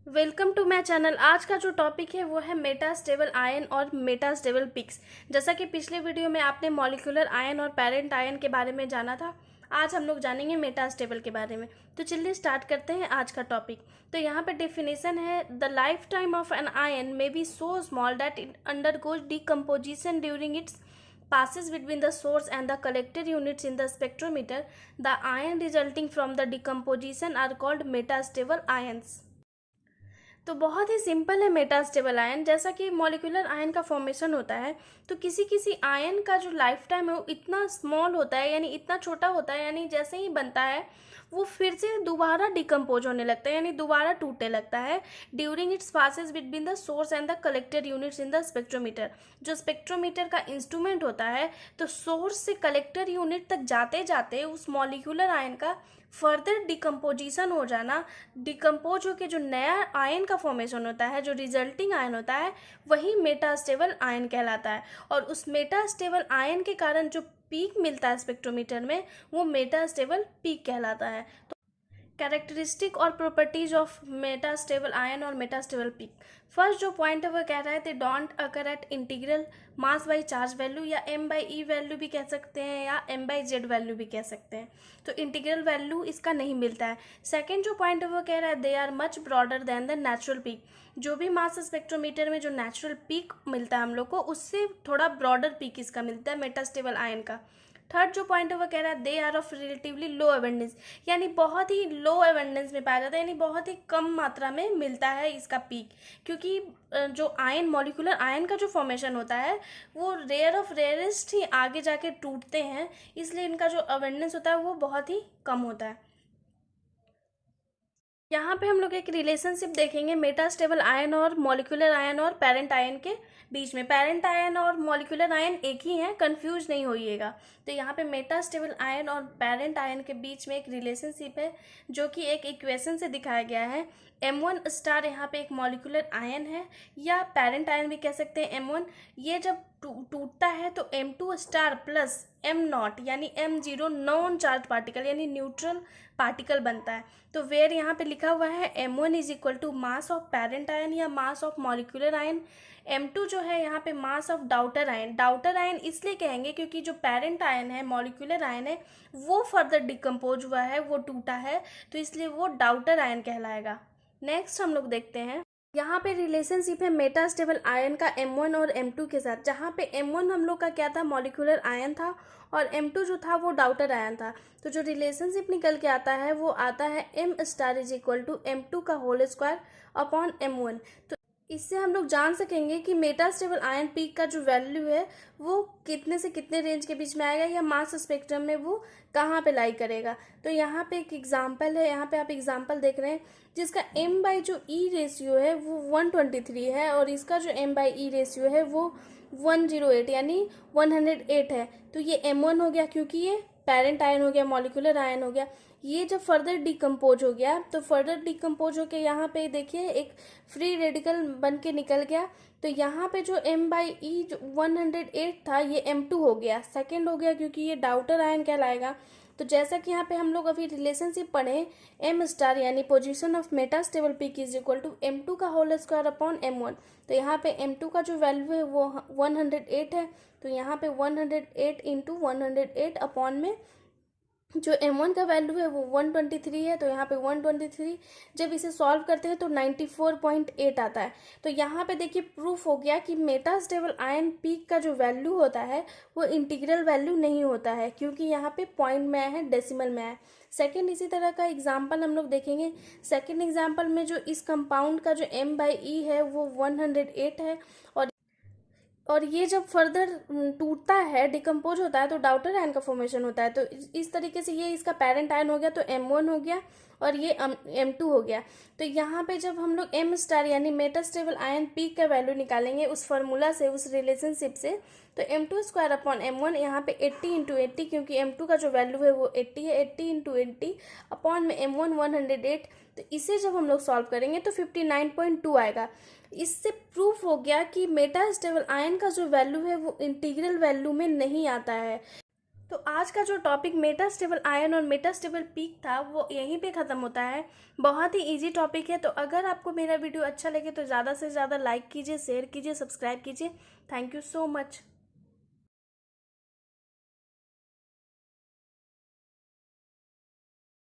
Welcome to my channel. आज का जो टॉपिक है वो है मेटास्टेबल आयन और मेटास्टेबल पीक्स। जैसा कि पिछले वीडियो में आपने मॉलिक्यूलर आयन और पेरेंट आयन के बारे में जाना था, आज हम लोग जानेंगे मेटास्टेबल के बारे में। तो चलिए स्टार्ट करते हैं आज का टॉपिक। तो यहाँ पे डेफिनेशन है, the life time of an ion may be so small that it undergoes decomposition during its passes between the source and the collector units in the spectrometer. The ion resulting from the decomposition are called metastable ions. तो बहुत ही simple है metastable ion. जैसा कि molecular ion का formation होता है, तो किसी किसी आयन का जो लाइफ टाइम है वो इतना स्मॉल होता है, यानी इतना छोटा होता है, यानी जैसे ही बनता है वो फिर से दोबारा डिकम्पोज होने लगता है, यानी दोबारा टूटने लगता है during its passes between the source and the collected units in the spectrometer. जो स्पेक्ट्रोमीटर का इंस्ट्रूमेंट होता है, तो सोर्स से कलेक्टर यूनिट तक जाते जाते उस मॉलिक्यूलर आयन का फर्दर डिकम्पोजिशन हो जाना, डिकम्पोज होकर जो नया आयन का फॉर्मेशन होता है, जो रिजल्टिंग आयन होता है, वही मेटास्टेबल आयन कहलाता है। और उस मेटास्टेबल आयन के कारण जो पीक मिलता है स्पेक्ट्रोमीटर में, वो मेटास्टेबल पीक कहलाता है। कैरेक्टरिस्टिक और प्रॉपर्टीज ऑफ मेटास्टेबल आयन और मेटास्टेबल पीक। फर्स्ट जो पॉइंट है वो कह रहा है they don't occur at integral mass by charge value, या एम बाई ई वैल्यू भी कह सकते हैं, या एम बाई जेड वैल्यू भी कह सकते हैं। तो इंटीग्रल वैल्यू इसका नहीं मिलता है। सेकेंड जो पॉइंट है वो कह रहा है they are much broader than the natural peak. जो भी मास स्पेक्ट्रोमीटर में जो नेचुरल पीक मिलता है हम लोग को, उससे थोड़ा ब्रॉडर पीक इसका मिलता है मेटास्टेबल आयन का। थर्ड जो पॉइंट है वो कह रहा है they are of relatively low abundance, यानी बहुत ही लो एबंडेंस में पाया जाता है, यानी बहुत ही कम मात्रा में मिलता है इसका पीक। क्योंकि जो आयन मॉलिक्यूलर आयन का जो फॉर्मेशन होता है वो रेयर ऑफ रेयरेस्ट ही आगे जाके टूटते हैं, इसलिए इनका जो एबंडेंस होता है वो बहुत ही कम होता है। यहाँ पे हम लोग एक रिलेशनशिप देखेंगे मेटास्टेबल आयन और मॉलिक्यूलर आयन और पेरेंट आयन के बीच में। पेरेंट आयन और मॉलिक्यूलर आयन एक ही हैं, कंफ्यूज नहीं होइएगा। तो यहाँ पे मेटास्टेबल आयन और पेरेंट आयन के बीच में एक रिलेशनशिप है, जो कि एक इक्वेशन से दिखाया गया है। M1 स्टार यहाँ पे एक मॉलिक्यूलर आयन है, या पेरेंट आयन भी कह सकते हैं M1। ये जब टूटता है तो M2 स्टार प्लस M0 यानी M0 नॉन चार्ज पार्टिकल यानी न्यूट्रल पार्टिकल बनता है। तो वेयर यहाँ पे लिखा हुआ है M1 is equal to mass of parent ion या mass of molecular ion. M2 जो है यहाँ पे mass of daughter ion. Daughter ion इसलिए कहेंगे क्योंकि जो पेरेंट आयन है, मॉलिक्यूलर आयन है, वो फर्दर डिकम्पोज हुआ है, वो टूटा है, तो इसलिए वो डाउटर आयन कहलाएगा। नेक्स्ट हम लोग देखते हैं, यहाँ पे रिलेशनशिप है मेटास्टेबल आयन का M1 और M2 के साथ। जहाँ पे M1 हम लोग का क्या था, मॉलिक्यूलर आयन था, और M2 जो था वो डाउटर आयन था। तो जो रिलेशनशिप निकल के आता है वो आता है M star is equal to M2 का होल स्क्वायर अपॉन M1। तो इससे हम लोग जान सकेंगे कि मेटास्टेबल आयन पीक का जो वैल्यू है वो कितने से कितने रेंज के बीच में आएगा, या मास स्पेक्ट्रम में वो कहाँ पे लाई करेगा। तो यहाँ पे एक एग्जांपल है, यहाँ पे आप एग्जांपल देख रहे हैं, जिसका m बाई जो ई रेशियो है वो 123 है, और इसका जो m बाई ई रेशियो है वो 108 यानी 108 है। तो ये M1 हो गया, क्योंकि ये पेरेंट आयन हो गया, मॉलिक्यूलर आयन हो गया। ये जब फर्दर डिकम्पोज हो गया, तो फर्दर डिकम्पोज होके यहाँ पे देखिए एक फ्री रेडिकल बन के निकल गया। तो यहाँ पे जो m बाई ई जो 108 था, ये M2 हो गया, सेकेंड हो गया, क्योंकि ये डाउटर आयन कहलाएगा। तो जैसा कि यहाँ पे हम लोग अभी रिलेशनशिप पढ़े, M स्टार यानी position of metastable peak is equal to M2 का होल स्क्वायर अपॉन M1। तो यहाँ पे M2 का जो वैल्यू है वो 108 है, तो यहाँ पे 108 इंटू 108 अपॉन में जो M1 का वैल्यू है वो 123 है, तो यहाँ पे 123 जब इसे सॉल्व करते हैं तो 94.8 आता है। तो यहाँ पे देखिए प्रूफ हो गया कि मेटास्टेबल आयन पीक का जो वैल्यू होता है वो इंटीग्रल वैल्यू नहीं होता है, क्योंकि यहाँ पे पॉइंट में आया है, डेसिमल में आया है। सेकेंड इसी तरह का एग्जाम्पल हम लोग देखेंगे। सेकेंड एग्जाम्पल में जो इस कंपाउंड का जो M बाई ई है वो 108 है, और ये जब फर्दर टूटता है, डिकम्पोज होता है, तो डाउटर आयन का फॉर्मेशन होता है। तो इस तरीके से ये इसका पेरेंट आयन हो गया, तो M1 हो गया, और ये M2 हो गया। तो यहाँ पे जब हम लोग M स्टार यानी मेटास्टेबल आयन पीक का वैल्यू निकालेंगे उस फार्मूला से, उस रिलेशनशिप से, तो M2 स्क्वायर अपॉन M1 यहाँ पे 80 इंटू 80, क्योंकि M2 का जो वैल्यू है वो 80 है, 80 इंटू 80 अपॉन में M1 108। तो इसे जब हम लोग सॉल्व करेंगे तो 59.2 आएगा। इससे प्रूफ हो गया कि मेटास्टेबल आयन का जो वैल्यू है वो इंटीग्रल वैल्यू में नहीं आता है। तो आज का जो टॉपिक मेटास्टेबल आयन और मेटास्टेबल पीक था वो यहीं पे ख़त्म होता है। बहुत ही इजी टॉपिक है। तो अगर आपको मेरा वीडियो अच्छा लगे तो ज़्यादा से ज़्यादा लाइक कीजिए, शेयर कीजिए, सब्सक्राइब कीजिए। Thank you so much.